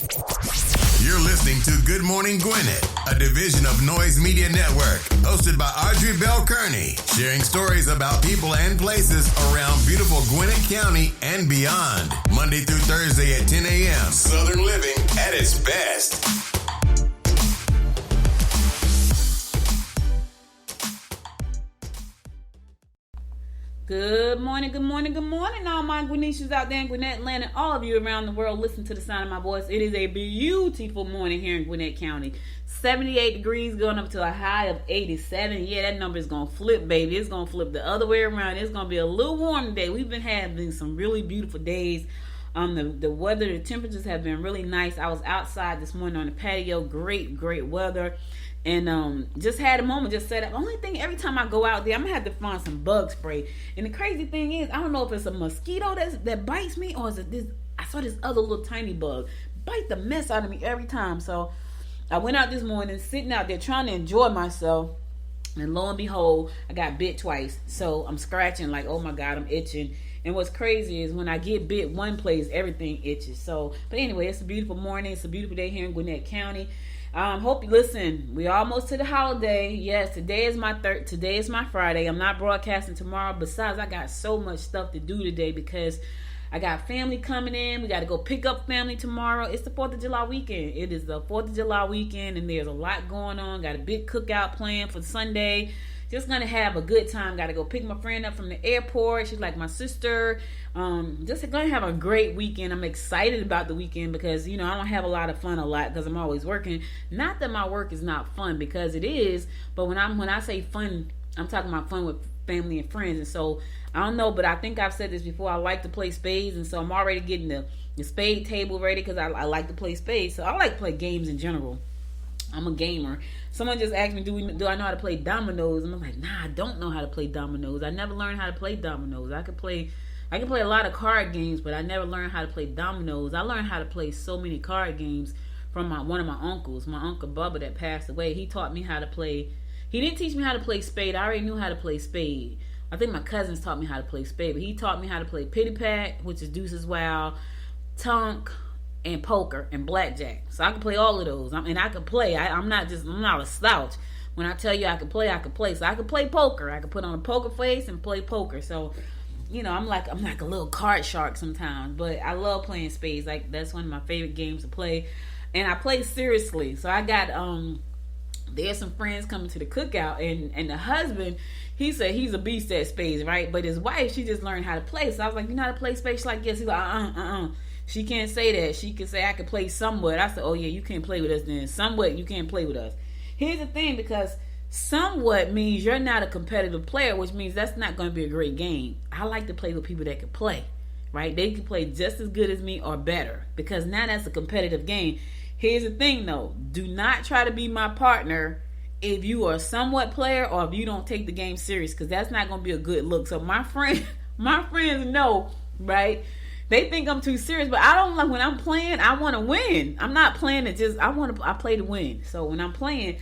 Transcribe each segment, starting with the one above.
You're listening to Good Morning Gwinnett, a division of Noise Media Network, hosted by Audrey Bell Kearney, sharing stories about people and places around beautiful Gwinnett County and beyond. Monday through Thursday at 10 a.m. Southern living at its best. Good morning, good morning, good morning, all my Gwinnetians out there in Gwinnett land and all of you around the world. Listen to the sound of my voice. It is a beautiful morning here in Gwinnett County. 78 degrees going up to a high of 87. Yeah, that number is going to flip, baby. It's going to flip the other way around. It's going to be a little warm today. We've been having some really beautiful days. The weather, the temperatures have been really nice. I was outside this morning on the patio. Great weather. And just had a moment, just set up. Only thing, every time I go out there, I'm going to have to find some bug spray. And the crazy thing is, I don't know if it's a mosquito that bites me or is it this. I saw this other little tiny bug bite the mess out of me every time. So I went out this morning, sitting out there trying to enjoy myself. And lo and behold, I got bit twice. So I'm scratching like, oh my God, I'm itching. And what's crazy is when I get bit one place, everything itches. So, but anyway, it's a beautiful morning. It's a beautiful day here in Gwinnett County. Hope you listen. We're almost to the holiday. Yes, today is my Friday. I'm not broadcasting tomorrow. Besides, I got so much stuff to do today because I got family coming in. We got to go pick up family tomorrow. It's the 4th of July weekend. It is the 4th of July weekend, and there's a lot going on. Got a big cookout planned for Sunday. Just gonna have a good time. Got to go pick my friend up from the airport. She's like my sister. Just gonna have a great weekend. I'm excited about the weekend because I don't have a lot of fun because I'm always working. Not that my work is not fun, because it is. But when I say fun, I'm talking about fun with family and friends. And so I don't know, but I think I've said this before. I like to play spades, and so I'm already getting the spade table ready because I like to play spades. So I like to play games in general. I'm a gamer. Someone just asked me, do I know how to play dominoes? And I'm like, nah, I don't know how to play dominoes. I never learned how to play dominoes. I can play a lot of card games, but I never learned how to play dominoes. I learned how to play so many card games from one of my uncles, my Uncle Bubba that passed away. He taught me how to play. He didn't teach me how to play spade. I already knew how to play spade. I think my cousins taught me how to play spade, but he taught me how to play pitty pat, which is deuces wild, tonk, and poker and blackjack. So I can play all of those. I can play. I'm not a slouch. When I tell you I can play, I can play. So I can play poker. I can put on a poker face and play poker. So, I'm like a little card shark sometimes. But I love playing spades. Like, that's one of my favorite games to play. And I play seriously. So I got there's some friends coming to the cookout, and the husband, he said he's a beast at spades, right? But his wife, she just learned how to play. So I was like, you know how to play spades? She's like, yes. He's like, She can't say that. She can say, I can play somewhat. I said, oh yeah, you can't play with us then. Somewhat, you can't play with us. Here's the thing, because somewhat means you're not a competitive player, which means that's not going to be a great game. I like to play with people that can play, right? They can play just as good as me or better, because now that's a competitive game. Here's the thing though. Do not try to be my partner if you are a somewhat player or if you don't take the game serious, because that's not going to be a good look. So my friends know, right? They think I'm too serious, but I don't like when I'm playing. I want to win. I'm not playing to just. I play to win. So when I'm playing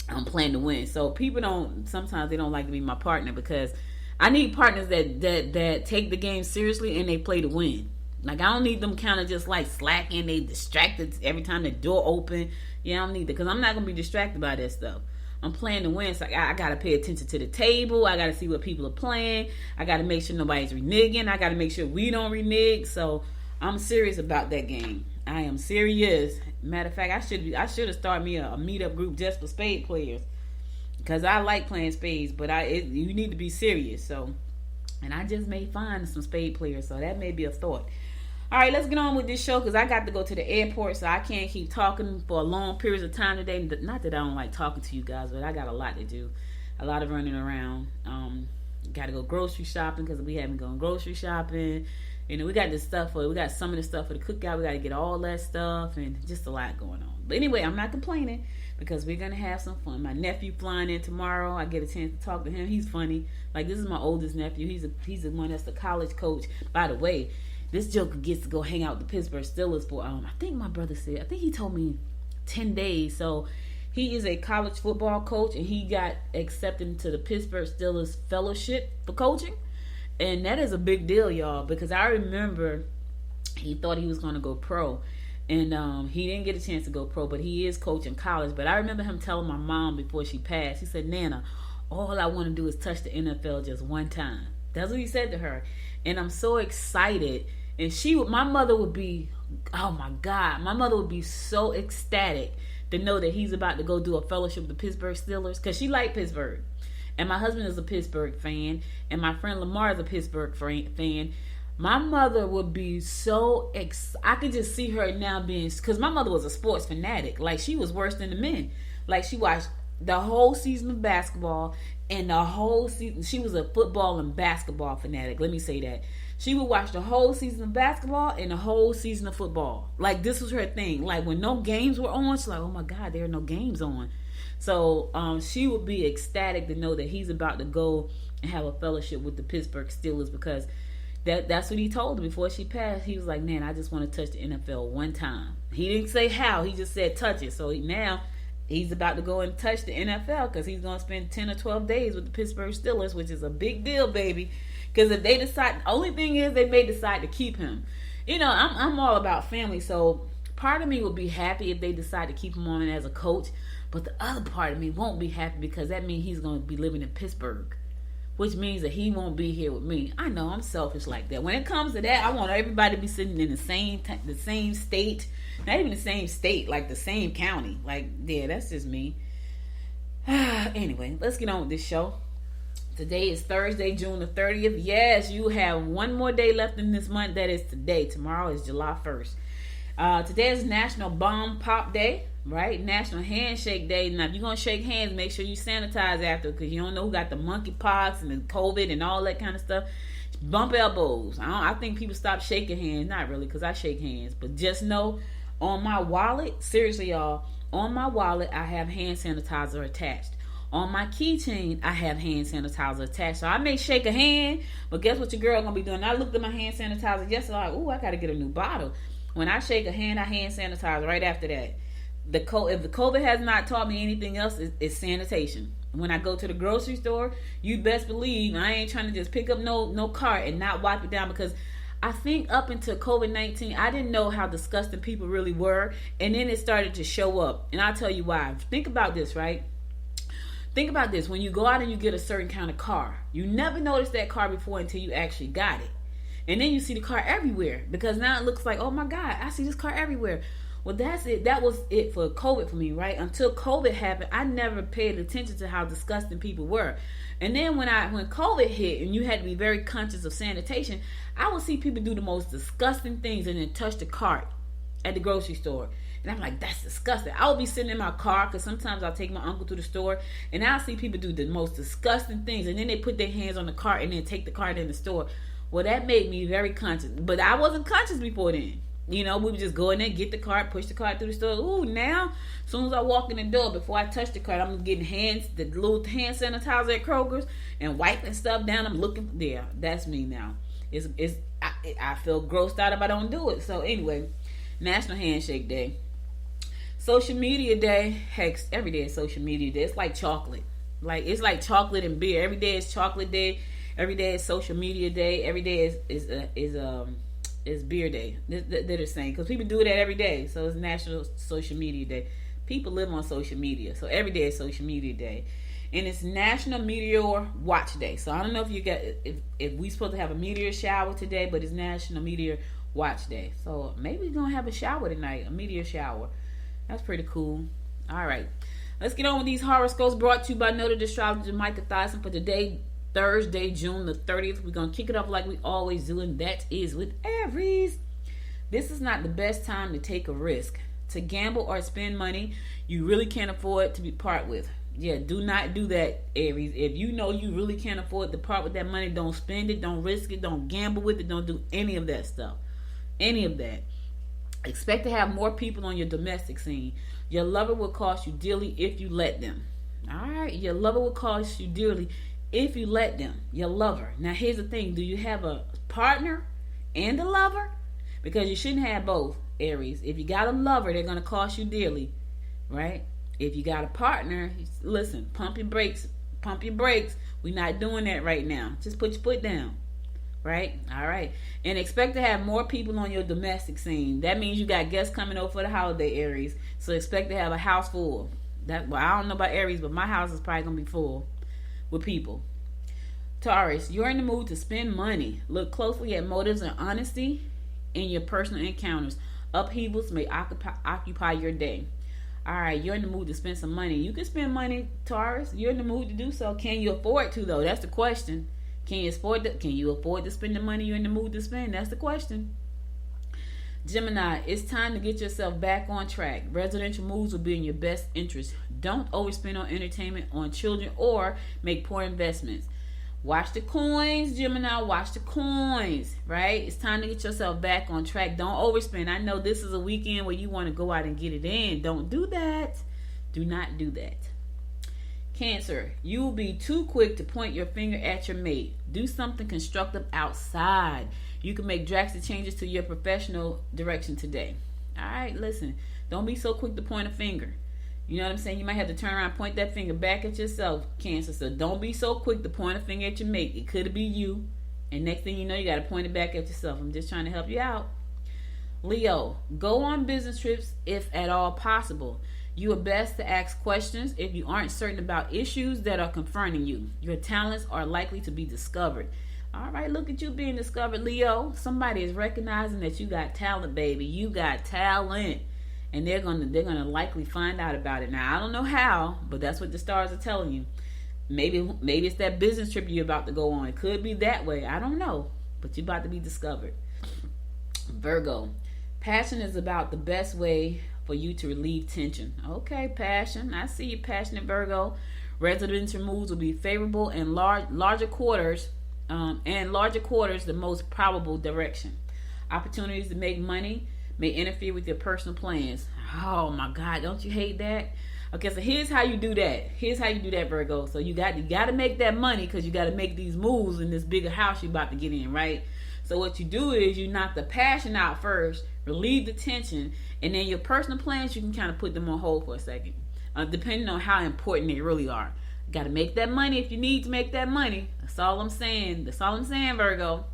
to win. So people sometimes they don't like to be my partner, because I need partners that take the game seriously and they play to win. Like, I don't need them kind of just like slacking. They distracted every time the door open. Yeah, I don't need that, because I'm not gonna be distracted by that stuff. I'm playing to win, so I got to pay attention to the table. I got to see what people are playing. I got to make sure nobody's reneging. I got to make sure we don't renege. So I'm serious about that game. I am serious. Matter of fact, I should have started me a meetup group just for spade players, because I like playing spades, but you need to be serious. So, and I just may find some spade players, so that may be a thought. All right, let's get on with this show, because I got to go to the airport, so I can't keep talking for a long period of time today. Not that I don't like talking to you guys, but I got a lot to do. A lot of running around. Got to go grocery shopping, because we haven't gone grocery shopping. We got this stuff we got some of the stuff for the cookout. We got to get all that stuff, and just a lot going on. But anyway, I'm not complaining, because we're going to have some fun. My nephew flying in tomorrow. I get a chance to talk to him. He's funny. Like, this is my oldest nephew. He's the one that's the college coach. By the way, this joker gets to go hang out with the Pittsburgh Steelers for, I think my brother said, I think he told me 10 days. So he is a college football coach, and he got accepted into the Pittsburgh Steelers fellowship for coaching. And that is a big deal, y'all, because I remember he thought he was going to go pro. And he didn't get a chance to go pro, but he is coaching college. But I remember him telling my mom before she passed, he said, Nana, all I want to do is touch the NFL just one time. That's what he said to her. And I'm so excited. And my mother would be, oh my God, my mother would be so ecstatic to know that he's about to go do a fellowship with the Pittsburgh Steelers, because she liked Pittsburgh. And my husband is a Pittsburgh fan, and my friend Lamar is a Pittsburgh fan. My mother would be so I could just see her now being, because my mother was a sports fanatic. Like, she was worse than the men. Like, she watched the whole season of basketball, and the whole season, she was a football and basketball fanatic. Let me say that. She would watch the whole season of basketball and the whole season of football. Like, this was her thing. Like, when no games were on, she's like, oh my God, there are no games on. So she would be ecstatic to know that he's about to go and have a fellowship with the Pittsburgh Steelers, because that's what he told her before she passed. He was like, man, I just want to touch the NFL one time. He didn't say how. He just said touch it. So now he's about to go and touch the NFL, because he's going to spend 10 or 12 days with the Pittsburgh Steelers, which is a big deal, baby. Because if they decide, the only thing is they may decide to keep him. You know, I'm all about family, so part of me will be happy if they decide to keep him on as a coach. But the other part of me won't be happy, because that means he's going to be living in Pittsburgh, which means that he won't be here with me. I know I'm selfish like that. When it comes to that, I want everybody to be sitting in the same state, not even the same state, like the same county. Like, yeah, that's just me. Anyway, let's get on with this show. Today is Thursday, June the 30th. Yes, you have one more day left in this month. That is today. Tomorrow is July 1st. Today is National Bomb Pop Day, right? National Handshake Day. Now, if you're going to shake hands, make sure you sanitize after, because you don't know who got the monkeypox and the COVID and all that kind of stuff. Bump elbows. I think people stop shaking hands. Not really, because I shake hands. But just know, on my wallet, seriously, y'all, on my wallet, I have hand sanitizer attached. On my keychain, I have hand sanitizer attached. So I may shake a hand, but guess what your girl gonna be doing? I looked at my hand sanitizer yesterday, like, ooh, I gotta get a new bottle. When I shake a hand, I hand sanitize right after that. If the COVID has not taught me anything else, it's sanitation. When I go to the grocery store, you best believe I ain't trying to just pick up no cart and not wipe it down, because I think up until COVID-19, I didn't know how disgusting people really were, and then it started to show up. And I'll tell you why. Think about this, right? Think about this. When you go out and you get a certain kind of car, you never noticed that car before until you actually got it. And then you see the car everywhere, because now it looks like, oh my God, I see this car everywhere. Well, that's it. That was it for COVID for me, right? Until COVID happened, I never paid attention to how disgusting people were. And then when COVID hit and you had to be very conscious of sanitation, I would see people do the most disgusting things and then touch the cart at the grocery store. And I'm like, that's disgusting. I'll be sitting in my car, because sometimes I'll take my uncle to the store, and I'll see people do the most disgusting things, and then they put their hands on the cart and then take the cart in the store. Well, that made me very conscious. But I wasn't conscious before then. You know, we would just go in there, get the cart, push the cart through the store. Ooh, now, as soon as I walk in the door, before I touch the cart, I'm getting the little hand sanitizer at Kroger's and wiping stuff down. I'm looking there. That's me now. I feel grossed out if I don't do it. So anyway, National Handshake Day. Social Media Day. Heck, every day is Social Media Day. It's like chocolate. It's like chocolate and beer. Every day is Chocolate Day. Every day is Social Media Day. Every day is Beer Day. They're the same, because people do that every day. So it's National Social Media Day. People live on social media, so every day is Social Media Day. And it's National Meteor Watch Day. So I don't know if we supposed to have a meteor shower today, but it's National Meteor Watch Day. So maybe we're gonna have a shower tonight, a meteor shower. That's pretty cool. All right, let's get on with these horoscopes, brought to you by noted astrologer Micah Thyssen for today, Thursday, June the 30th. We're going to kick it off like we always do, and that is with Aries. This is not the best time to take a risk, to gamble or spend money you really can't afford to be part with. Yeah, do not do that, Aries. If you know you really can't afford to part with that money, don't spend it, don't risk it, don't gamble with it, don't do any of that stuff. Any of that. Expect to have more people on your domestic scene. Your lover will cost you dearly if you let them. All right, your lover will cost you dearly if you let them. Your lover. Now, here's the thing. Do you have a partner and a lover? Because you shouldn't have both, Aries. If you got a lover, they're going to cost you dearly, right? If you got a partner, listen, pump your brakes. Pump your brakes. We're not doing that right now. Just put your foot down, right? All right. And expect to have more people on your domestic scene. That means you got guests coming over for the holiday, Aries. So expect to have a house full. I don't know about Aries, but my house is probably going to be full with people. Taurus, you're in the mood to spend money. Look closely at motives and honesty in your personal encounters. Upheavals may occupy your day. All right, you're in the mood to spend some money. You can spend money, Taurus. You're in the mood to do so. Can you afford to, though? That's the question. Can you afford to spend the money you're in the mood to spend? That's the question. Gemini, it's time to get yourself back on track. Residential moves will be in your best interest. Don't overspend on entertainment, on children, or make poor investments. Watch the coins, Gemini. Watch the coins, right? It's time to get yourself back on track. Don't overspend. I know this is a weekend where you want to go out and get it in. Don't do that. Do not do that. Cancer, you will be too quick to point your finger at your mate. Do something constructive outside. You can make drastic changes to your professional direction today. All right, listen. Don't be so quick to point a finger. You know what I'm saying? You might have to turn around and point that finger back at yourself, Cancer. So don't be so quick to point a finger at your mate. It could be you. And next thing you know, you got to point it back at yourself. I'm just trying to help you out. Leo, go on business trips if at all possible. You are best to ask questions if you aren't certain about issues that are confronting you. Your talents are likely to be discovered. All right, look at you being discovered, Leo. Somebody is recognizing that you got talent, baby. You got talent. And they're gonna likely find out about it. Now, I don't know how, but that's what the stars are telling you. Maybe it's that business trip you're about to go on. It could be that way. I don't know. But you're about to be discovered. Virgo, passion is about the best way for you to relieve tension. Okay, passion. I see you, passionate Virgo. Residential moves will be favorable and larger quarters, the most probable direction. Opportunities to make money may interfere with your personal plans. Oh my God, don't you hate that? Okay, so here's how you do that. Virgo. So you got to make that money because you got to make these moves in this bigger house you're about to get in, right? So what you do is you knock the passion out first, relieve the tension, and then your personal plans, you can kind of put them on hold for a second, depending on how important they really are. Got to make that money if you need to make that money. That's all I'm saying. Virgo.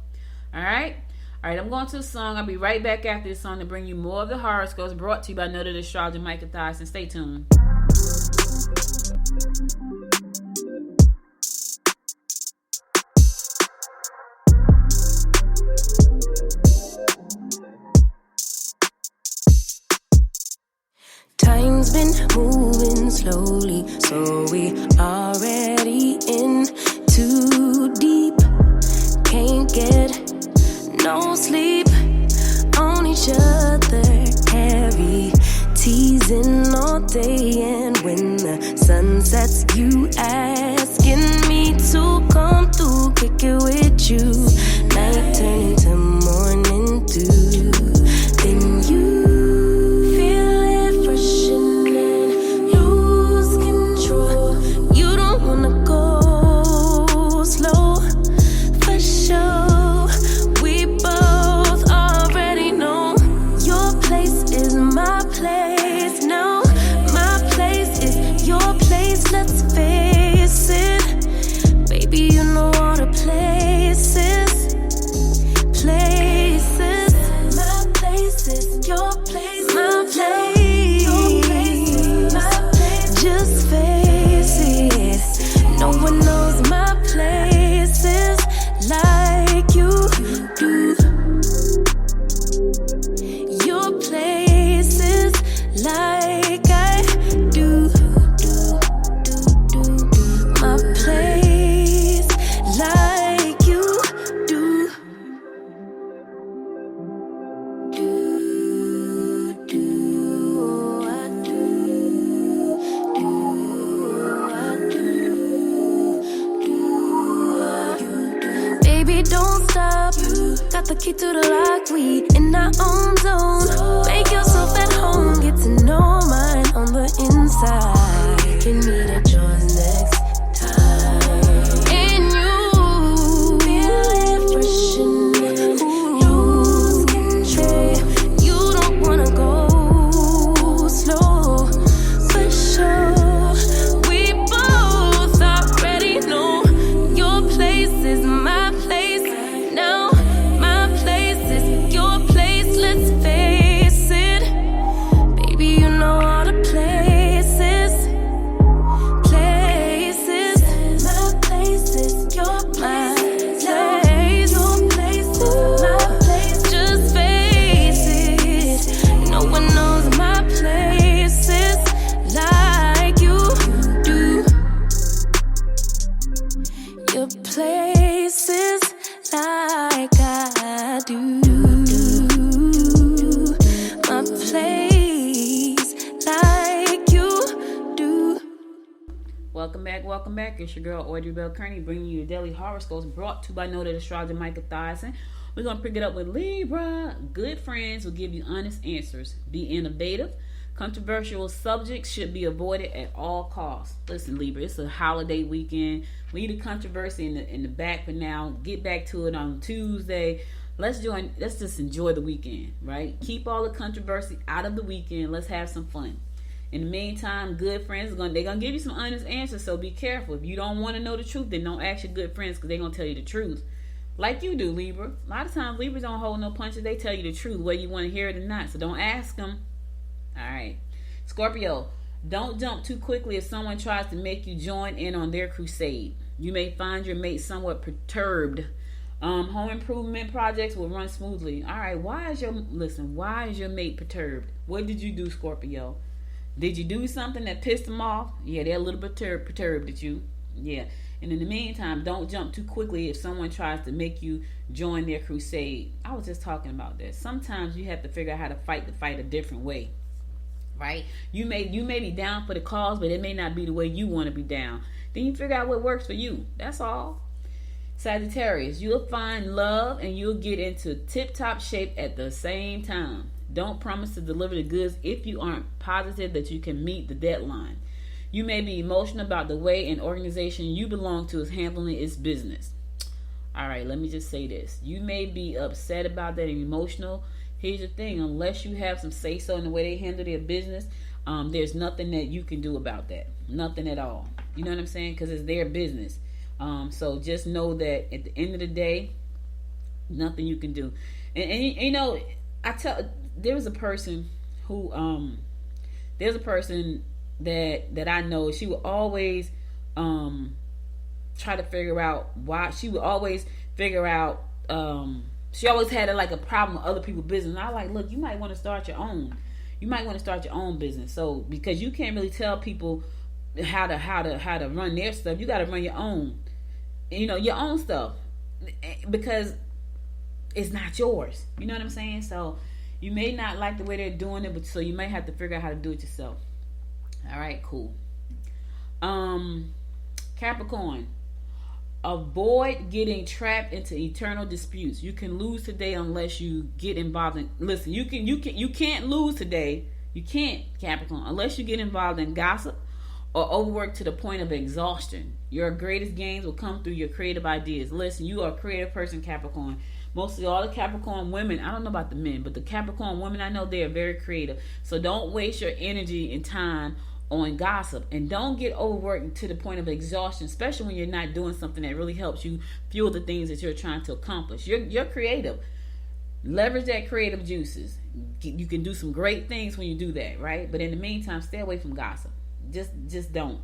All right, I'm going to a song. I'll be right back after this song to bring you more of the horoscopes brought to you by noted astrologer Micah Thyssen. Stay tuned. Time's been moving slowly, so we already in too deep. Can't get no sleep on each other, heavy teasing all day. And when the sun sets, you asking me to come through, kick it with you. Night turning to morning dew. Then you the key to the lock, we in our own zone. Make yourself at home, get to know mine on the inside. Can meet at yours next time. And you feel it fresh and lose control. You don't wanna go slow, for sure. We both already know your place is my place now. Welcome back. It's your girl Audrey Bell Kearney bringing you your daily horoscopes brought to you by noted astrologer Micah Thyssen. We're going to pick it up with Libra. Good friends will give you honest answers. Be innovative. Controversial subjects should be avoided at all costs. Listen, Libra, it's a holiday weekend. Leave the controversy in the back for now. Get back to it on Tuesday. Let's just enjoy the weekend, right? Keep all the controversy out of the weekend. Let's have some fun. In the meantime, good friends they're gonna give you some honest answers, so be careful. If you don't want to know the truth, then don't ask your good friends because they're gonna tell you the truth. Like you do, Libra. A lot of times Libras don't hold no punches. They tell you the truth, whether you want to hear it or not. So don't ask them. Alright. Scorpio, don't jump too quickly if someone tries to make you join in on their crusade. You may find your mate somewhat perturbed. Home improvement projects will run smoothly. Alright, why is your mate perturbed? What did you do, Scorpio? Did you do something that pissed them off? Yeah, they're a little bit perturbed at you. Yeah. And in the meantime, don't jump too quickly if someone tries to make you join their crusade. I was just talking about that. Sometimes you have to figure out how to fight the fight a different way. Right? You may be down for the cause, but it may not be the way you want to be down. Then you figure out what works for you. That's all. Sagittarius, you'll find love and you'll get into tip-top shape at the same time. Don't promise to deliver the goods if you aren't positive that you can meet the deadline. You may be emotional about the way an organization you belong to is handling its business. All right, let me just say this. You may be upset about that and emotional. Here's the thing. Unless you have some say-so in the way they handle their business, there's nothing that you can do about that. Nothing at all. You know what I'm saying? Because it's their business. So just know that at the end of the day, nothing you can do. And you know, there was a person who there's a person that I know. She would always try to figure out why. She would always figure out she always had a problem with other people's business. And I like, look, you might want to start your own. You might want to start your own business. So because you can't really tell people how to run their stuff, you got to run your own. You know, your own stuff, because it's not yours. You know what I'm saying? So you may not like the way they're doing it, but so you may have to figure out how to do it yourself. All right, cool. Capricorn, avoid getting trapped into eternal disputes. You can lose today unless you get involved in. Listen, you can't lose today. You can't, Capricorn, unless you get involved in gossip or overwork to the point of exhaustion. Your greatest gains will come through your creative ideas. Listen, you are a creative person, Capricorn. Mostly all the Capricorn women, I don't know about the men, but the Capricorn women I know, they are very creative. So don't waste your energy and time on gossip. And don't get overworked to the point of exhaustion, especially when you're not doing something that really helps you fuel the things that you're trying to accomplish. You're creative. Leverage that creative juices. You can do some great things when you do that, right? But in the meantime, stay away from gossip. Just don't.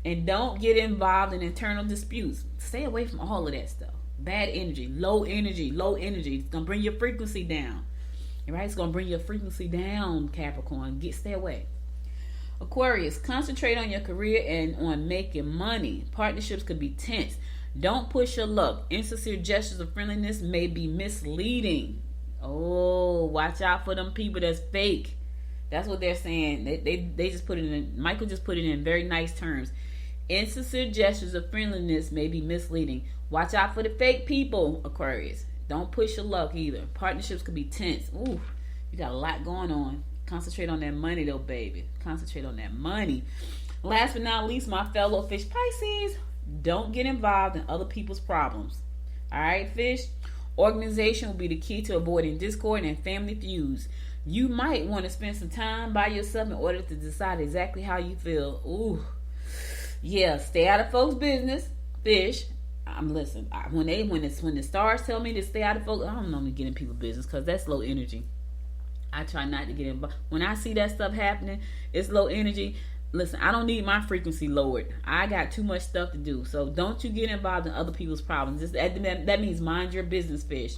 And don't get involved in internal disputes. Stay away from all of that stuff. Bad energy, low energy. It's going to bring your frequency down. All right? It's going to bring your frequency down, Capricorn. Stay away. Aquarius, concentrate on your career and on making money. Partnerships could be tense. Don't push your luck. Insincere gestures of friendliness may be misleading. Oh, watch out for them people that's fake. That's what they're saying. They just put it in. Michael just put it in very nice terms. Insincere gestures of friendliness may be misleading. Watch out for the fake people, Aquarius. Don't push your luck either. Partnerships could be tense. Ooh, you got a lot going on. Concentrate on that money, though, baby. Concentrate on that money. Last but not least, my fellow fish Pisces, don't get involved in other people's problems. All right, fish? Organization will be the key to avoiding discord and family feuds. You might want to spend some time by yourself in order to decide exactly how you feel. Ooh. Yeah, stay out of folks' business, fish. Listen, when the stars tell me to stay out of folks, I don't normally get in people's business because that's low energy. I try not to get involved. When I see that stuff happening, it's low energy. Listen, I don't need my frequency lowered. I got too much stuff to do. So don't you get involved in other people's problems. That means mind your business, fish.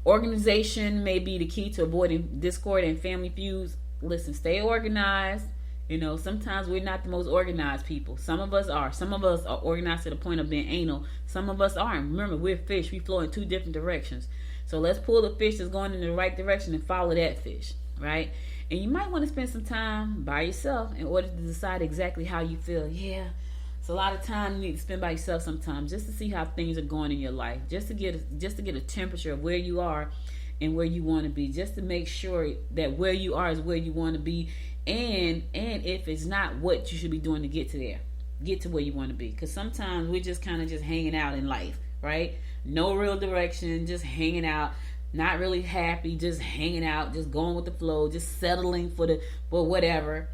Organization may be the key to avoiding discord and family feuds. Listen, stay organized. You know, sometimes we're not the most organized people. Some of us are. Some of us are organized to the point of being anal. Some of us aren't. Remember, we're fish. We flow in two different directions. So let's pull the fish that's going in the right direction and follow that fish, right? And you might want to spend some time by yourself in order to decide exactly how you feel. Yeah, It's a lot of time you need to spend by yourself sometimes, just to see how things are going in your life, just to get a temperature of where you are and where you want to be, just to make sure that where you are is where you want to be, and if it's not, what you should be doing to get to where you want to be. Because sometimes we're just kind of just hanging out in life, right? No real direction, just hanging out, not really happy, just hanging out, just going with the flow, just settling for whatever.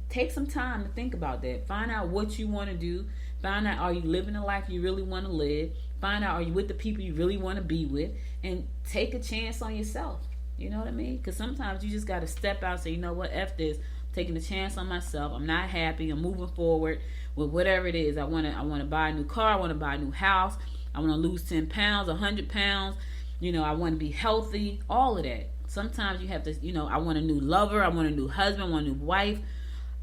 Take some time to think about that. Find out what you want to do. Find out, are you living the life you really want to live? Find out, are you with the people you really want to be with? And take a chance on yourself. You know what I mean? Because sometimes you just got to step out and say, you know what, F this. I'm taking a chance on myself. I'm not happy. I'm moving forward with whatever it is. I want to buy a new car. I want to buy a new house. I want to lose 10 pounds, 100 pounds. I want to be healthy. All of that. Sometimes you have to, I want a new lover. I want a new husband. I want a new wife.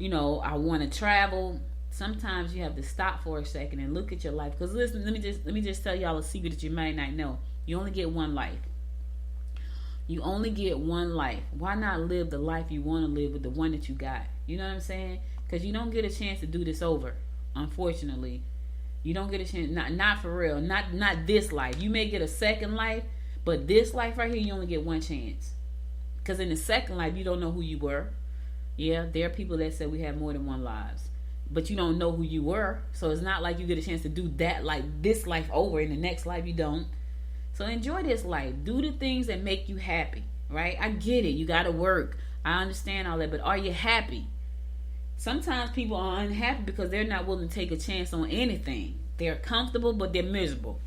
I want to travel. Sometimes you have to stop for a second and look at your life. Because listen, let me just tell y'all a secret that you might not know. You only get one life. You only get one life. Why not live the life you want to live with the one that you got? You know what I'm saying? Because you don't get a chance to do this over. Unfortunately, you don't get a chance. Not for real. Not this life. You may get a second life, but this life right here, you only get one chance. Because in the second life, you don't know who you were. Yeah, there are people that say we have more than one lives, but you don't know who you were. So it's not like you get a chance to do that, like this life over. In the next life, you don't. So enjoy this life. Do the things that make you happy, right? I get it. You got to work. I understand all that, but are you happy? Sometimes people are unhappy because they're not willing to take a chance on anything. They're comfortable, but they're miserable,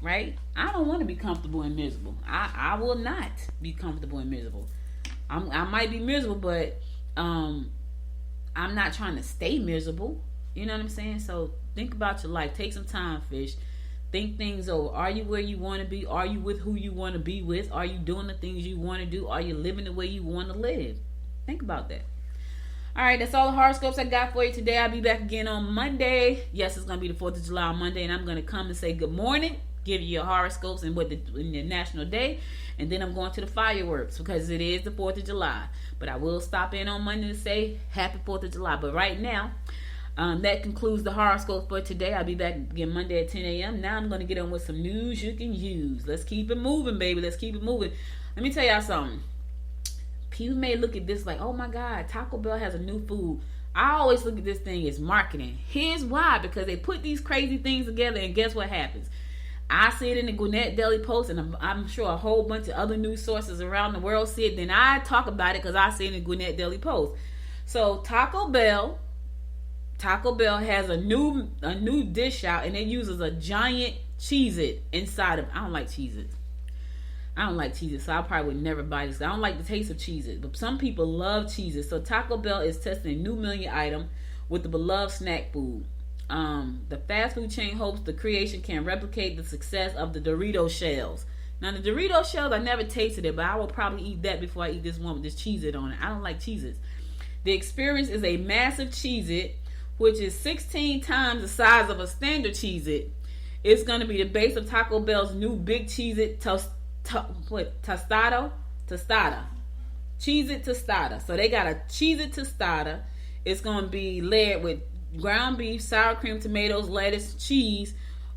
right? I don't want to be comfortable and miserable. I will not be comfortable and miserable. I might be miserable, but I'm not trying to stay miserable. You know what I'm saying? So think about your life. Take some time, fish. Think things over. Are you where you want to be? Are you with who you want to be with? Are you doing the things you want to do? Are you living the way you want to live? Think about that. All right, that's all the horoscopes I got for you today. I'll be back again on Monday. Yes, it's going to be the 4th of July on Monday, and I'm going to come and say good morning, give you your horoscopes and in the national day, and then I'm going to the fireworks because it is the 4th of July. But I will stop in on Monday to say happy 4th of July. But right now, that concludes the horoscope for today. I'll be back again Monday at 10 a.m. Now I'm going to get on with some news you can use. Let's keep it moving, baby. Let's keep it moving. Let me tell y'all something. People may look at this like, oh my God, Taco Bell has a new food. I always look at this thing as marketing. Here's why. Because they put these crazy things together, and guess what happens? I see it in the Gwinnett Daily Post, and I'm sure a whole bunch of other news sources around the world see it. Then I talk about it because I see it in the Gwinnett Daily Post. So Taco Bell has a new dish out, and it uses a giant Cheez-It inside of. I don't like Cheez-Its. So I probably would never buy this. I don't like the taste of Cheez-It, but some people love Cheez-It. So Taco Bell is testing a new menu item with the beloved snack food. The fast food chain hopes the creation can replicate the success of the Dorito shells. Now the Dorito shells, I never tasted it, but I will probably eat that before I eat this one with this Cheez-It on it. I don't like Cheez-Its. The experience is a massive Cheez-It, which is 16 times the size of a standard Cheez-It. It's going to be the base of Taco Bell's new Big Cheez-It tostada. Cheez-It tostada. So they got a Cheez-It tostada. It's going to be layered with ground beef, sour cream, tomatoes, lettuce, cheese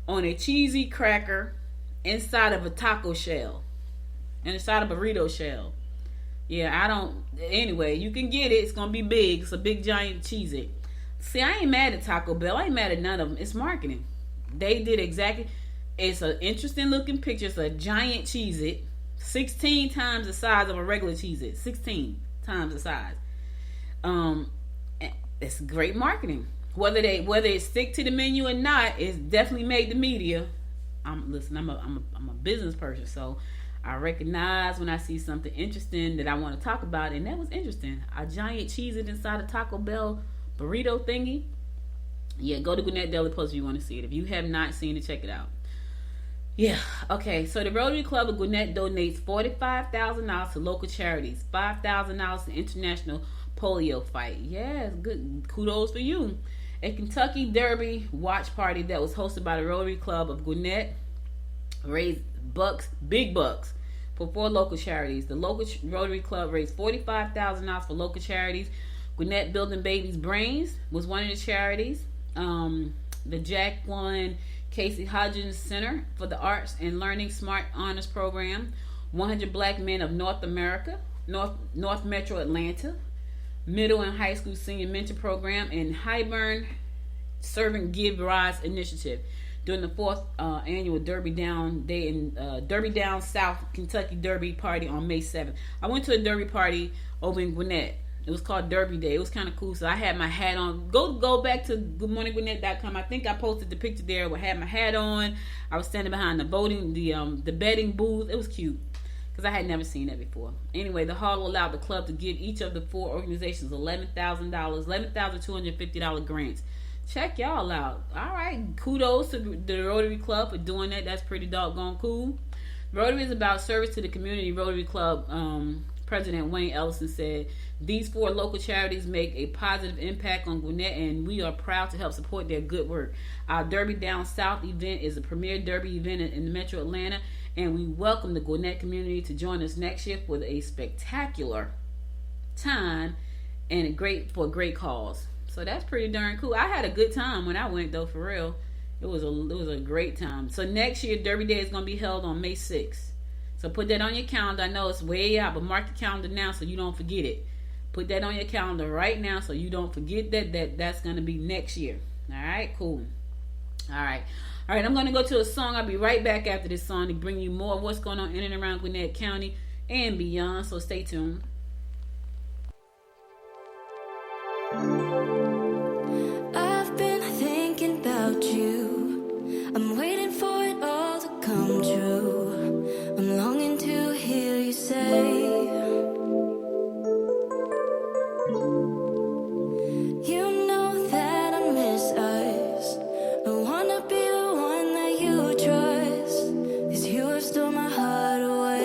on a cheesy cracker inside of a taco shell. And inside of a burrito shell. Yeah, anyway, you can get it. It's going to be big. It's a big giant Cheez-It. See, I ain't mad at Taco Bell. I ain't mad at none of them. It's marketing. They did exactly. It's an interesting looking picture. It's a giant Cheez-It. 16 times the size of a regular Cheez-It. 16 times the size. It's great marketing. Whether it stick to the menu or not, it's definitely made the media. I'm a business person, so I recognize when I see something interesting that I want to talk about, and that was interesting. A giant Cheez-It inside a Taco Bell burrito thingy. Yeah, go to Gwinnett Daily Post if you want to see it. If you have not seen it, check it out. Yeah, okay. So the Rotary Club of Gwinnett donates $45,000 to local charities, $5,000 to International Polio Fight. Yes, good. Kudos for you. A Kentucky Derby watch party that was hosted by the Rotary Club of Gwinnett raised big bucks for 4 local charities. The local Rotary Club raised $45,000 for local charities. Gwinnett Building Babies' Brains was one of the charities. the Jacqueline Casey Hodgins Center for the Arts and Learning Smart Honors Program, 100 Black Men of North America, North Metro Atlanta, Middle and High School Senior Mentor Program, and Highburn Servant Give Rise Initiative during the 4th annual Derby Down Day in Derby Down South Kentucky Derby Party on May 7th. I went to a Derby party over in Gwinnett. It was called Derby Day. It was kind of cool. So I had my hat on. Go back to goodmorninggwinnett.com. I think I posted the picture there. I had my hat on. I was standing behind the betting booth. It was cute because I had never seen that before. Anyway, the hall allowed the club to give each of the 4 organizations $11,250 grants. Check y'all out. All right. Kudos to the Rotary Club for doing that. That's pretty doggone cool. Rotary is about service to the community. Rotary Club President Wayne Ellison said, "These 4 local charities make a positive impact on Gwinnett, and we are proud to help support their good work. Our Derby Down South event is a premier Derby event in the Metro Atlanta, and we welcome the Gwinnett community to join us next year for a spectacular time and a great cause." So that's pretty darn cool. I had a good time when I went, though, for real. It was a great time. So next year, Derby Day is going to be held on May 6th. So put that on your calendar. I know it's way out, but mark your calendar now so you don't forget it. Put that on your calendar right now so you don't forget that's going to be next year. All right, cool. All right, I'm going to go to a song. I'll be right back after this song to bring you more of what's going on in and around Gwinnett County and beyond. So stay tuned. I've been thinking about you. I'm waiting for it all to come true. I'm longing to hear you say, you know that I miss us. I wanna be the one that you trust, 'cause you have stole my heart away.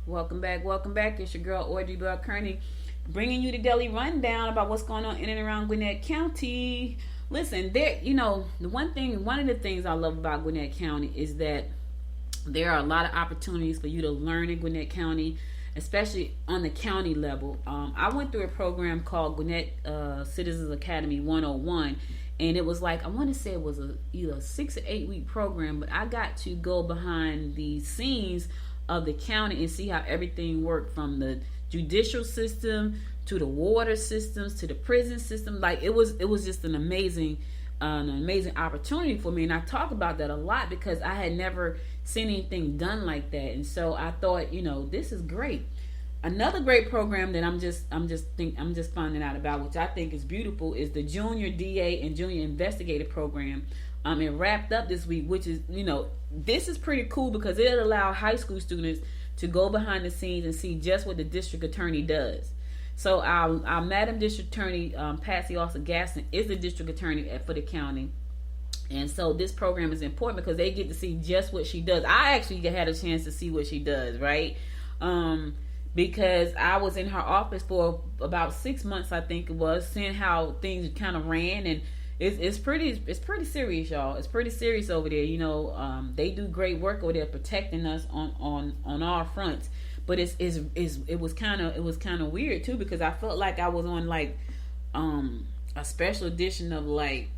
Welcome back. It's your girl Audrey Bell Kearney, bringing you the daily rundown about what's going on in and around Gwinnett County. Listen, one of the things I love about Gwinnett County is that there are a lot of opportunities for you to learn in Gwinnett County, especially on the county level. I went through a program called Gwinnett Citizens Academy 101, and it was like, I want to say it was either a 6 or 8 week program, but I got to go behind the scenes of the county and see how everything worked, from the judicial system to the water systems to the prison system. Like it was just an amazing opportunity for me, and I talk about that a lot because I had never seen anything done like that, and so I thought, this is great. Another great program that I'm just finding out about, which I think is beautiful, is the Junior DA and Junior Investigator program. It wrapped up this week, which is, this is pretty cool because it'll allow high school students to go behind the scenes and see just what the district attorney does. So our Madam District Attorney, Patsy Austin-Gaston, is the district attorney for the county. And so this program is important because they get to see just what she does. I actually had a chance to see what she does, right? Because I was in her office for about 6 months, I think it was, seeing how things kind of ran, and it's pretty serious, y'all. It's pretty serious over there. They do great work over there protecting us on all fronts. But it was kind of weird too, because I felt like I was on like a special edition of like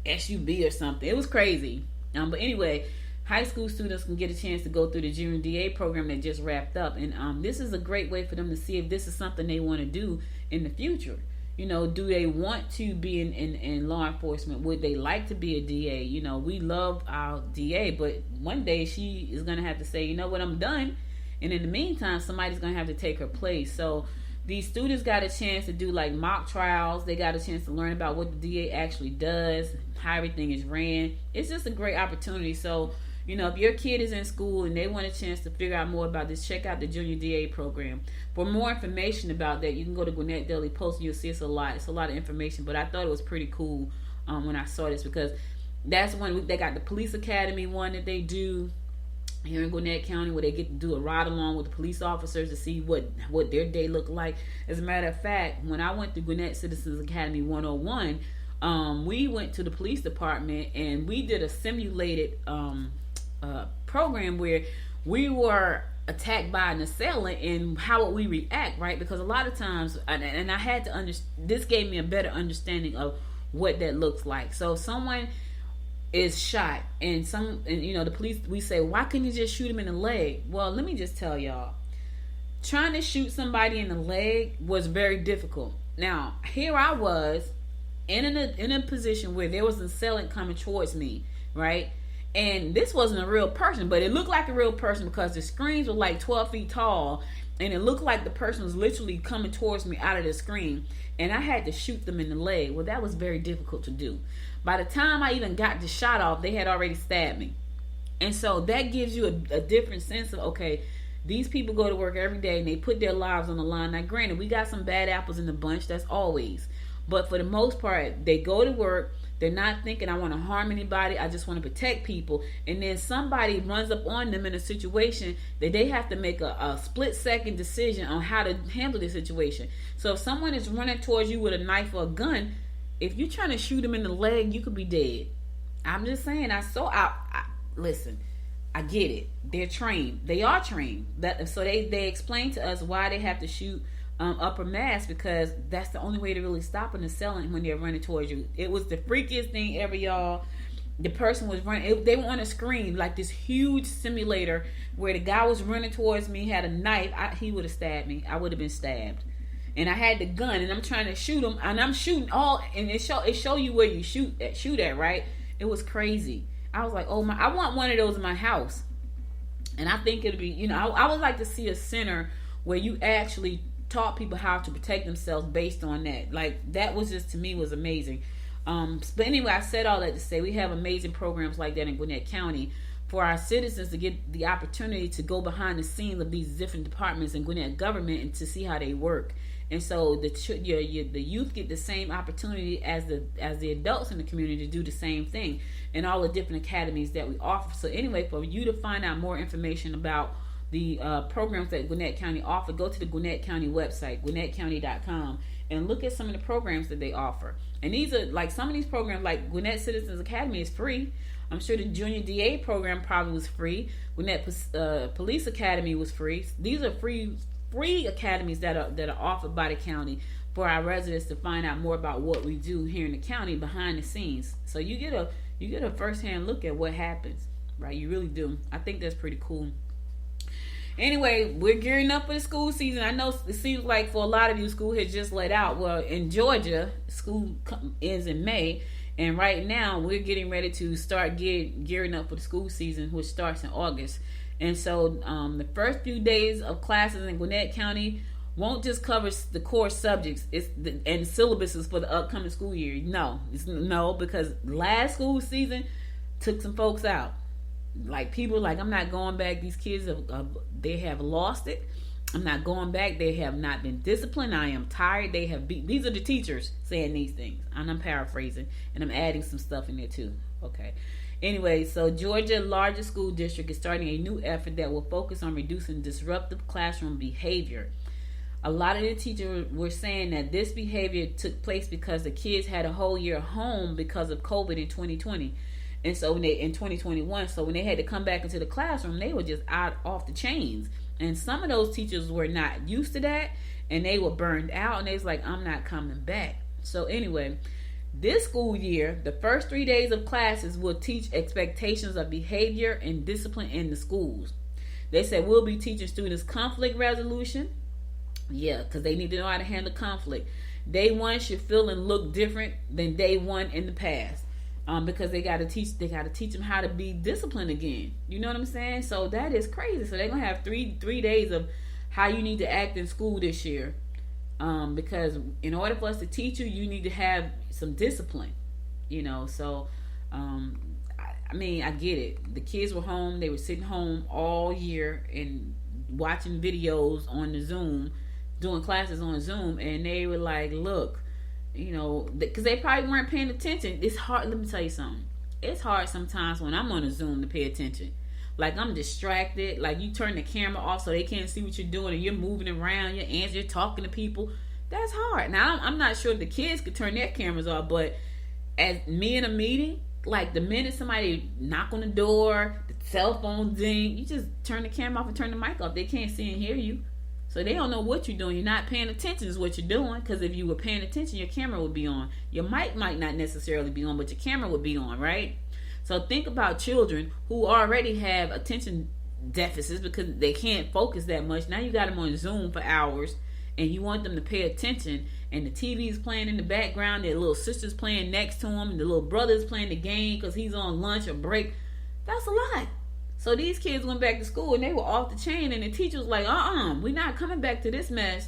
SUB or something. It was crazy. But anyway, high school students can get a chance to go through the Junior DA program that just wrapped up, and this is a great way for them to see if this is something they want to do in the future. Do they want to be in law enforcement? Would they like to be a DA? We love our DA, but one day she is going to have to say, you know what, I'm done. And in the meantime, somebody's going to have to take her place. So these students got a chance to do like mock trials. They got a chance to learn about what the DA actually does, how everything is ran. It's just a great opportunity. So, if your kid is in school and they want a chance to figure out more about this, check out the Junior DA program. For more information about that, you can go to Gwinnett Daily Post and you'll see it's a lot of information. But I thought it was pretty cool when I saw this, because that's when they got the police academy one that they do here in Gwinnett County, where they get to do a ride along with the police officers to see what their day looked like. As a matter of fact, when I went to Gwinnett Citizens Academy 101, we went to the police department and we did a simulated program where we were attacked by an assailant, and how would we react, right? Because a lot of times, and I had to this gave me a better understanding of what that looks like. So if someone is shot and the police, we say, why couldn't you just shoot him in the leg? Well, let me just tell y'all, trying to shoot somebody in the leg was very difficult. Now, here I was in a position where there was an assailant coming towards me, right? And this wasn't a real person, but it looked like a real person because the screens were like 12 feet tall, and it looked like the person was literally coming towards me out of the screen, and I had to shoot them in the leg. Well, that was very difficult to do. By the time I even got the shot off, they had already stabbed me. And so that gives you a different sense of, okay, these people go to work every day and they put their lives on the line. Now, granted, we got some bad apples in the bunch, that's always. But for the most part, they go to work, they're not thinking, I want to harm anybody, I just want to protect people. And then somebody runs up on them in a situation that they have to make a split-second decision on how to handle the situation. So if someone is running towards you with a knife or a gun, if you're trying to shoot them in the leg, you could be dead. I'm just saying, listen, I get it. They're trained. They are trained. So they explain to us why they have to shoot upper mass, because that's the only way to really stop an assailant when they're running towards you. It was the freakiest thing ever, y'all. The person was running. They were on a screen, like this huge simulator, where the guy was running towards me, had a knife. He would have stabbed me. I would have been stabbed. And I had the gun, and I'm trying to shoot him, and I'm shooting and it show you where you shoot at, right? It was crazy. I was like, oh my, I want one of those in my house. And I think it'll be, I would like to see a center where you actually taught people how to protect themselves based on that. Like, that was just, to me, was amazing. But anyway, I said all that to say we have amazing programs like that in Gwinnett County for our citizens to get the opportunity to go behind the scenes of these different departments in Gwinnett government and to see how they work. And so the youth get the same opportunity as the adults in the community to do the same thing in all the different academies that we offer. So anyway, for you to find out more information about the programs that Gwinnett County offer, go to the Gwinnett County website, GwinnettCounty.com, and look at some of the programs that they offer. And these are like some of these programs, like Gwinnett Citizens Academy is free. I'm sure the Junior DA program probably was free. Gwinnett Police Academy was free. These are free academies that are offered by the county for our residents to find out more about what we do here in the county behind the scenes. So you get a first-hand look at what happens, right? You really do. I think that's pretty cool. Anyway, we're gearing up for the school season. I know it seems like for a lot of you, school has just let out. Well, in Georgia, school ends in May, and right now we're getting ready to start gearing up for the school season, which starts in August. And so the first few days of classes in Gwinnett County won't just cover the core subjects and syllabuses for the upcoming school year. No, because last school season took some folks out. Like people like, I'm not going back. These kids they have lost it. I'm not going back. They have not been disciplined. I am tired. They have these are the teachers saying these things, and I'm paraphrasing and I'm adding some stuff in there too. Okay. Anyway, so Georgia largest school district is starting a new effort that will focus on reducing disruptive classroom behavior. A lot of the teachers were saying that this behavior took place because the kids had a whole year home because of COVID in 2020. And so in 2021, so when they had to come back into the classroom, they were just off the chains. And some of those teachers were not used to that, and they were burned out, and they was like, I'm not coming back. So anyway, this school year, the first 3 days of classes will teach expectations of behavior and discipline in the schools. They said we'll be teaching students conflict resolution. Yeah, because they need to know how to handle conflict. Day one should feel and look different than day one in the past. Because they got to teach them how to be disciplined again. You know what I'm saying? So that is crazy. So they're gonna have three days of how you need to act in school this year. Because in order for us to teach you, you need to have some discipline. You know, so I mean, I get it. The kids were home. They were sitting home all year and watching videos on the Zoom, doing classes on Zoom, and they were like, look. You know, because they probably weren't paying attention. It's hard. Let me tell you something. It's hard sometimes when I'm on a Zoom to pay attention. Like I'm distracted. Like you turn the camera off so they can't see what you're doing, and you're moving around. You're talking to people. That's hard. Now I'm not sure if the kids could turn their cameras off, but as me in a meeting, like the minute somebody knock on the door, the cell phone ding, you just turn the camera off and turn the mic off. They can't see and hear you. So they don't know what you're doing. You're not paying attention is what you're doing. Because if you were paying attention, your camera would be on. Your mic might not necessarily be on, but your camera would be on, right? So think about children who already have attention deficits because they can't focus that much. Now you got them on Zoom for hours, and you want them to pay attention, and the TV is playing in the background. Their little sister's playing next to them, and the little brother's playing the game because he's on lunch or break. That's a lot. So these kids went back to school and they were off the chain, and the teacher was like, we're not coming back to this mess.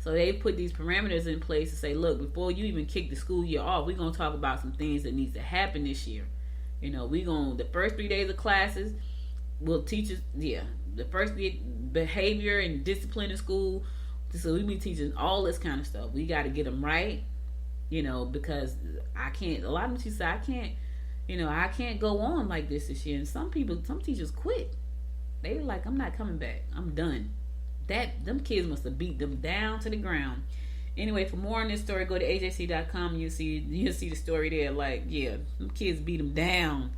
So they put these parameters in place to say, look, before you even kick the school year off, we're going to talk about some things that needs to happen this year. You know, the first 3 days of classes, we'll teach us, the first behavior and discipline in school. So we be teaching all this kind of stuff. We got to get them right, you know, because a lot of them teachers say, I can't go on like this year. And some teachers quit. They were like, I'm not coming back. I'm done. Them kids must have beat them down to the ground. Anyway, for more on this story, go to ajc.com. You'll see the story there. Like, yeah, them kids beat them down.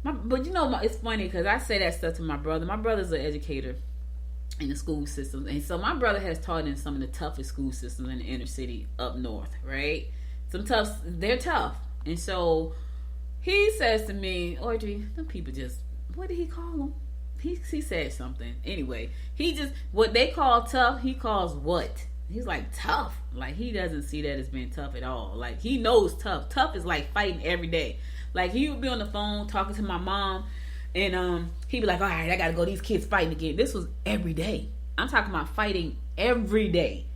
But you know, it's funny because I say that stuff to my brother. My brother's an educator in the school system, and so my brother has taught in some of the toughest school systems in the inner city up north. Right? They're tough, and so. He says to me, Audrey, them people just, what did he call them? He said something. Anyway, what they call tough, he calls what? He's like, tough. Like, he doesn't see that as being tough at all. Like, he knows tough. Tough is like fighting every day. Like, he would be on the phone talking to my mom, and he'd be like, all right, I gotta go. These kids fighting again. This was every day. I'm talking about fighting every day,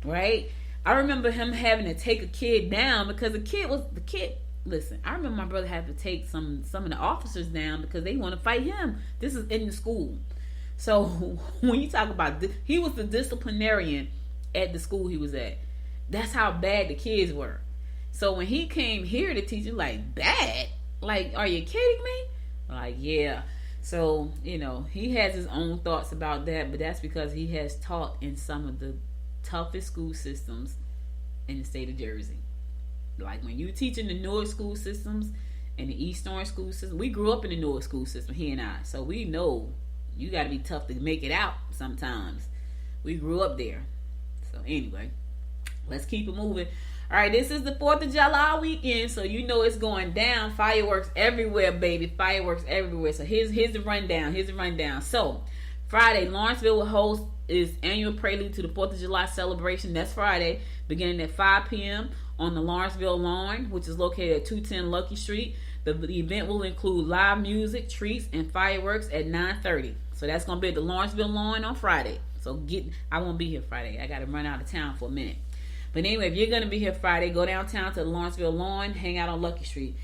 right? I remember him having to take a kid down because the kid. Listen, I remember my brother had to take some of the officers down because they want to fight him. This is in the school. So when you talk about he was the disciplinarian at the school he was at. That's how bad the kids were. So when he came here to teach, like, bad? Like, are you kidding me? Like, yeah. So, he has his own thoughts about that, but that's because he has taught in some of the toughest school systems in the state of Jersey. Like when you teach in the Newark school systems and the East Orange school system, we grew up in the Newark school system, he and I. So we know you got to be tough to make it out sometimes. We grew up there. So anyway, let's keep it moving. All right, this is the 4th of July weekend, so it's going down. Fireworks everywhere, baby. Fireworks everywhere. So here's the rundown. So Friday, Lawrenceville will host its annual prelude to the 4th of July celebration. That's Friday, beginning at 5 p.m. on the Lawrenceville Lawn, which is located at 210 Lucky Street. The event will include live music, treats, and fireworks at 9:30. So that's going to be at the Lawrenceville Lawn on Friday. So I won't be here Friday. I got to run out of town for a minute. But anyway, if you're going to be here Friday, go downtown to the Lawrenceville Lawn, hang out on Lucky Street.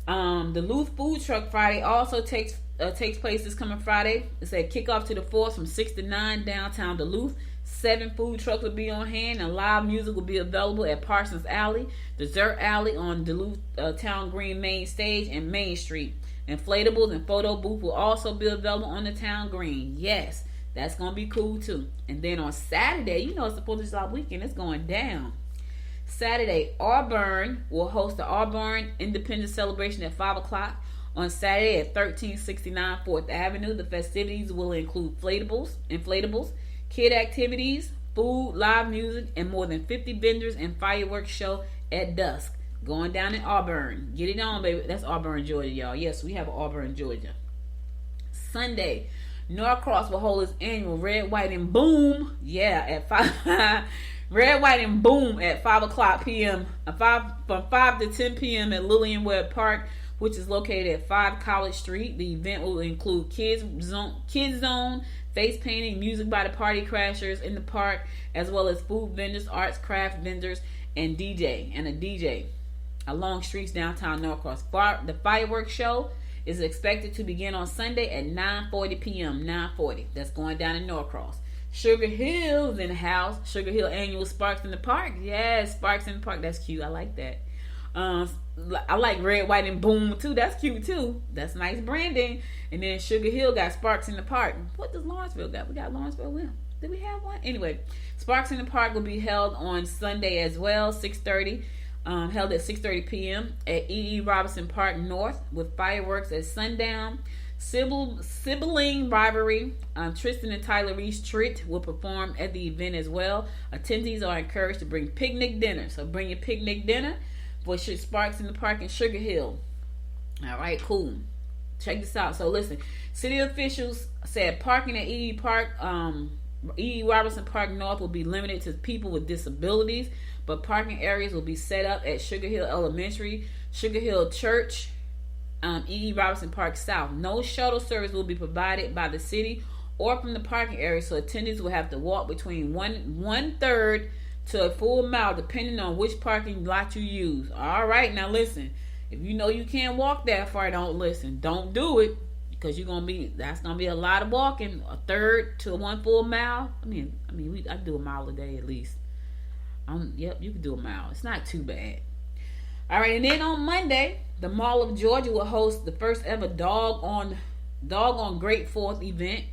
The Luth Food Truck Friday also takes place this coming Friday. It's a kickoff to the 4th from 6 to 9 downtown Duluth. 7 food trucks will be on hand, and live music will be available at Parsons Alley, Dessert Alley on Duluth Town Green Main Stage, and Main Street. Inflatables and photo booth will also be available on the Town Green. Yes, that's going to be cool too. And then on Saturday, it's the 4th of July weekend. It's going down. Saturday, Auburn will host the Auburn Independence Celebration at 5 o'clock. On Saturday at 1369 4th Avenue, the festivities will include inflatables, kid activities, food, live music, and more than 50 vendors and fireworks show at dusk. Going down in Auburn. Get it on, baby. That's Auburn, Georgia, y'all. Yes, we have Auburn, Georgia. Sunday, Norcross will hold its annual Red, White, and Boom. Yeah, at 5. Red, White, and Boom at 5 o'clock p.m. From 5 to 10 p.m. at Lillian Webb Park, which is located at 5 College Street. The event will include kids zone, face painting, music by the Party Crashers in the park, as well as food vendors, arts, craft vendors, and a DJ along streets downtown Norcross. The fireworks show is expected to begin on Sunday at 9:40 p.m. 9:40. That's going down in Norcross. Sugar Hill's in the house. Sugar Hill annual Sparks in the Park. Yes, Sparks in the Park. That's cute. I like that. I like Red, White, and Boom too. That's cute too. That's nice branding. And then Sugar Hill got Sparks in the Park. What does Lawrenceville got? We got Lawrenceville with them. Did we have one? Anyway, Sparks in the Park will be held on Sunday as well, 6:30. Held at 6:30 p.m. at E.E. Robinson Park North with fireworks at sundown. Sibling Rivalry, Tristan and Tyler Reese Tritt will perform at the event as well. Attendees are encouraged to bring picnic dinner. So bring your picnic dinner for Sparks in the Park in Sugar Hill. All right, cool. Check this out. So listen, city officials said parking at E.E. Robinson Park North will be limited to people with disabilities, but parking areas will be set up at Sugar Hill Elementary, Sugar Hill Church, E.E. Robinson Park South. No shuttle service will be provided by the city or from the parking area, so attendees will have to walk between one third to a full mile depending on which parking lot you use. All right, now listen. If you know you can't walk that far, don't listen. Don't do it, because that's gonna be a lot of walking. A third to 1 full mile. I do a mile a day at least. Yep, you can do a mile. It's not too bad. All right, and then on Monday, the Mall of Georgia will host the first ever Dog on Great Fourth event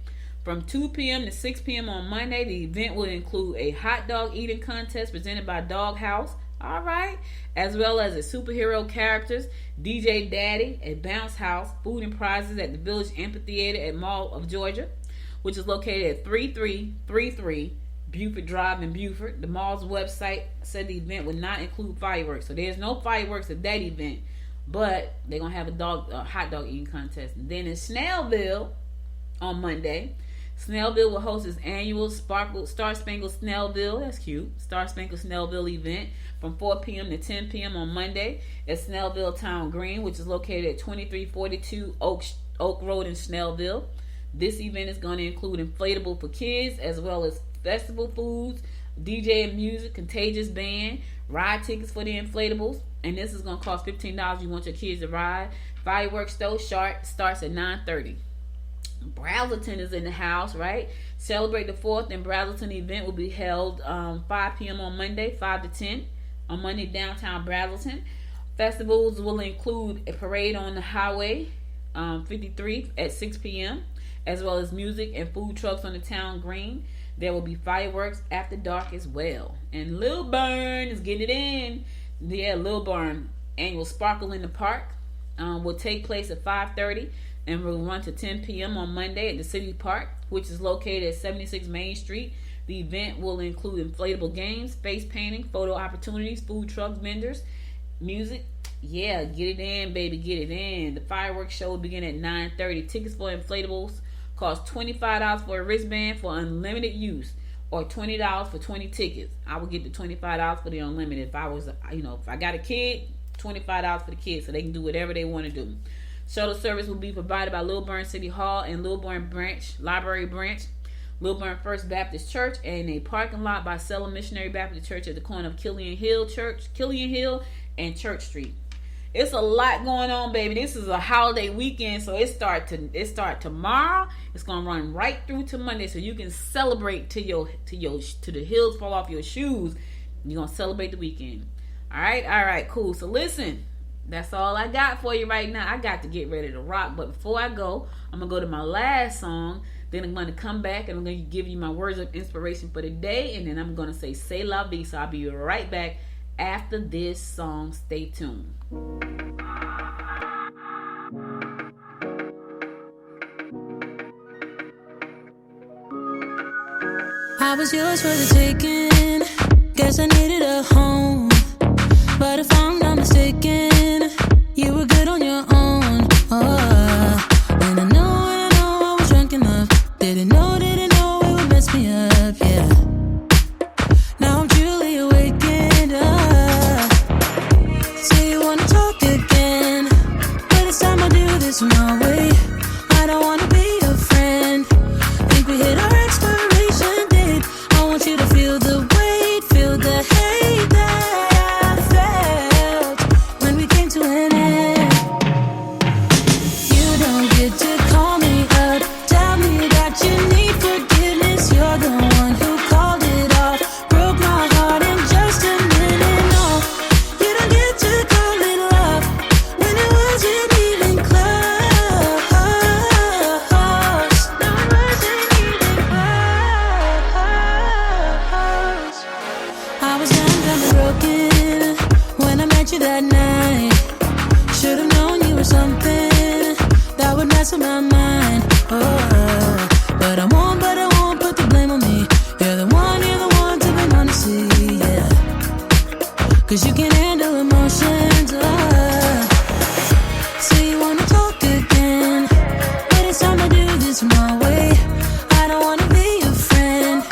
from 2 p.m. to 6 p.m. on Monday. The event will include a hot dog eating contest presented by Dog House, all right, as well as a superhero characters, DJ Daddy at Bounce House, food and prizes at the Village Amphitheater at Mall of Georgia, which is located at 3333 Buford Drive in Buford. The mall's website said the event would not include fireworks, so there's no fireworks at that event, but they're gonna have a hot dog eating contest. And then in Snellville on Monday, Snellville will host its annual Star Spangled Snellville, that's cute, Star Spangled Snellville event from 4 p.m. to 10 p.m. on Monday at Snellville Town Green, which is located at 2342 Oak Road in Snellville. This event is going to include inflatable for kids, as well as festival foods, DJ and music, contagious band, ride tickets for the inflatables, and this is going to cost $15. You want your kids to ride. Fireworks show starts at 9:30. Brazelton is in the house, right? Celebrate the 4th and Brazelton event will be held 5 p.m. on Monday, 5 to 10 on Monday downtown Brazelton. Festivals will include a parade on the highway, 53 at 6 p.m., as well as music and food trucks on the town green. There will be fireworks after dark as well. And Lil Burn is getting it in. Yeah, Lil Burn annual Sparkle in the Park will take place at 5:30 and will run to 10 p.m. on Monday at the City Park, which is located at 76 Main Street. The event will include inflatable games, face painting, photo opportunities, food trucks, vendors, music. Yeah, get it in, baby, get it in. The fireworks show will begin at 9:30. Tickets for inflatables cost $25 for a wristband for unlimited use, or $20 for 20 tickets. I would get the $25 for the unlimited. If I was, if I got a kid, $25 for the kids, so they can do whatever they want to do. Shuttle service will be provided by Lil Burn City Hall and Lil Burn Library Branch, Lil Burn First Baptist Church, and a parking lot by Selma Missionary Baptist Church at the corner of Killian Hill and Church Street. It's a lot going on, baby. This is a holiday weekend, so it start tomorrow. It's gonna run right through to Monday, so you can celebrate till the heels fall off your shoes. You're gonna celebrate the weekend. All right, cool. So listen, that's all I got for you right now. I got to get ready to rock, but before I go, I'm gonna go to my last song. Then I'm gonna come back and I'm gonna give you my words of inspiration for the day, and then I'm gonna say la vie. So I'll be right back after this song. Stay tuned. I was yours for the taking. Guess I needed a home, but if I'm not mistaken, you were good on your own. Oh, and I know I was drunk enough. Didn't know it would mess me up. Yeah. Now I'm truly awakened up. Say you wanna talk again, but it's time I do this my way. I don't wanna be your friend. Think we hit our expiration date. I want you to feel the weight, feel the hate that I felt when we came to an end. You don't get to call me up, tell me that you need forgiveness. You're the one who called it off, broke my heart in just a minute. No, you don't get to call it love when it wasn't even close. No, it wasn't even close. I was down and broken when I met you that night. Should've known you were something that would mess with my mind. Oh, but I won't put the blame on me. You're the one to blame, honestly, yeah. 'Cause you can handle emotions. Say you wanna talk again, but it's time to do this my way. I don't wanna be your friend.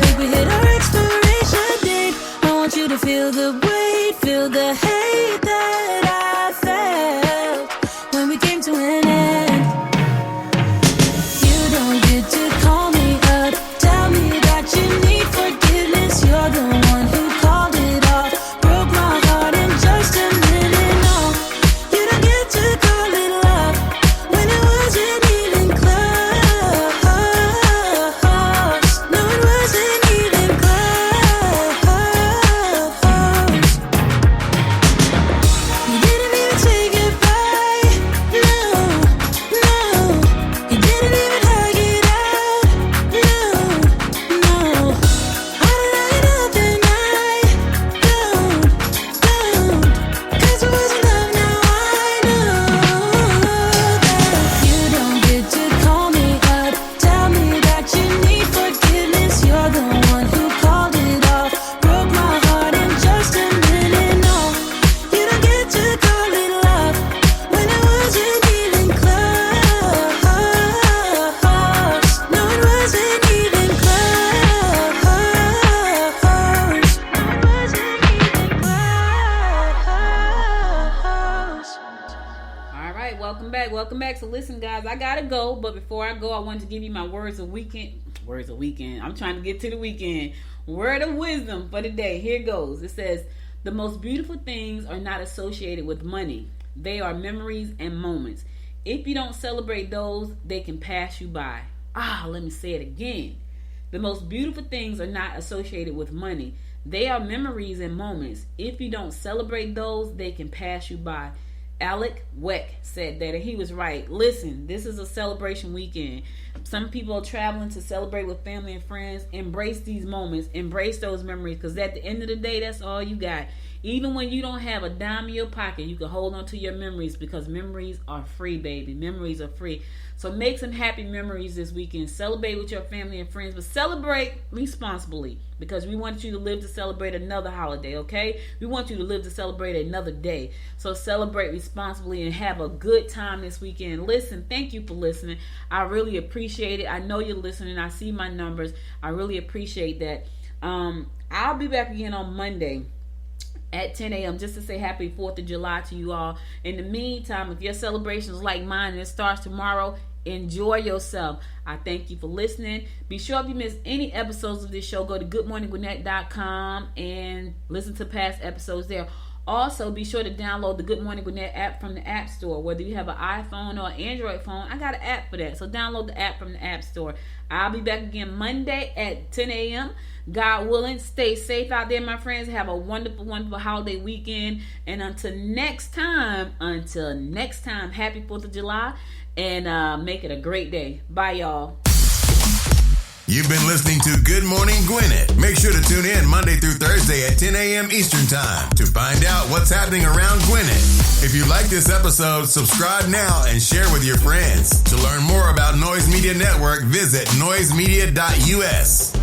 Think we hit our expiration date. I want you to feel the weight, feel the hate that I felt when we came to an end. You don't get to call me up, tell me that you need forgiveness. You're the one who called it off, broke my heart in just a minute. No, you don't get to call it love when it wasn't even close. No, it wasn't even close. You didn't even say goodbye. No, you didn't even hug it out. No, I don't like nothing. Don't, 'cause it wasn't love. Now I know that you don't get to call me up, tell me that you need forgiveness. You're the one who called it off, broke my heart in just a minute. No, you don't get to call it love when it wasn't even close. No, it wasn't even close. No, it wasn't even close. All right, welcome back. So listen, guys, I gotta go, but before I go, I wanted to give you my words of weekend. I'm trying to get to the weekend. Word of wisdom for the day. Here goes. It says, the most beautiful things are not associated with money. They are memories and moments. If you don't celebrate those, they can pass you by. Let me say it again. The most beautiful things are not associated with money. They are memories and moments. If you don't celebrate those, they can pass you by. Alec Weck said that, and he was right. Listen, this is a celebration weekend. Some people are traveling to celebrate with family and friends. Embrace these moments. Embrace those memories, because at the end of the day, that's all you got. Even when you don't have a dime in your pocket, you can hold on to your memories, because memories are free, baby. Memories are free. So make some happy memories this weekend. Celebrate with your family and friends, but celebrate responsibly, because we want you to live to celebrate another holiday, okay? We want you to live to celebrate another day. So celebrate responsibly and have a good time this weekend. Listen, thank you for listening. I really appreciate it. I know you're listening. I see my numbers. I really appreciate that. I'll be back again on Monday at 10 a.m. just to say happy 4th of July to you all. In the meantime, if your celebration is like mine and it starts tomorrow, enjoy yourself. I thank you for listening. Be sure if you miss any episodes of this show, go to goodmorninggwinnett.com and listen to past episodes there. Also, be sure to download the Good Morning Gwinnett app from the App Store. Whether you have an iPhone or an Android phone, I got an app for that. So download the app from the App Store. I'll be back again Monday at 10 a.m. God willing, stay safe out there, my friends. Have a wonderful, wonderful holiday weekend. And until next time, happy 4th of July. And make it a great day. Bye, y'all. You've been listening to Good Morning Gwinnett. Make sure to tune in Monday through Thursday at 10 a.m. Eastern Time to find out what's happening around Gwinnett. If you like this episode, subscribe now and share with your friends. To learn more about Noise Media Network, visit noisemedia.us.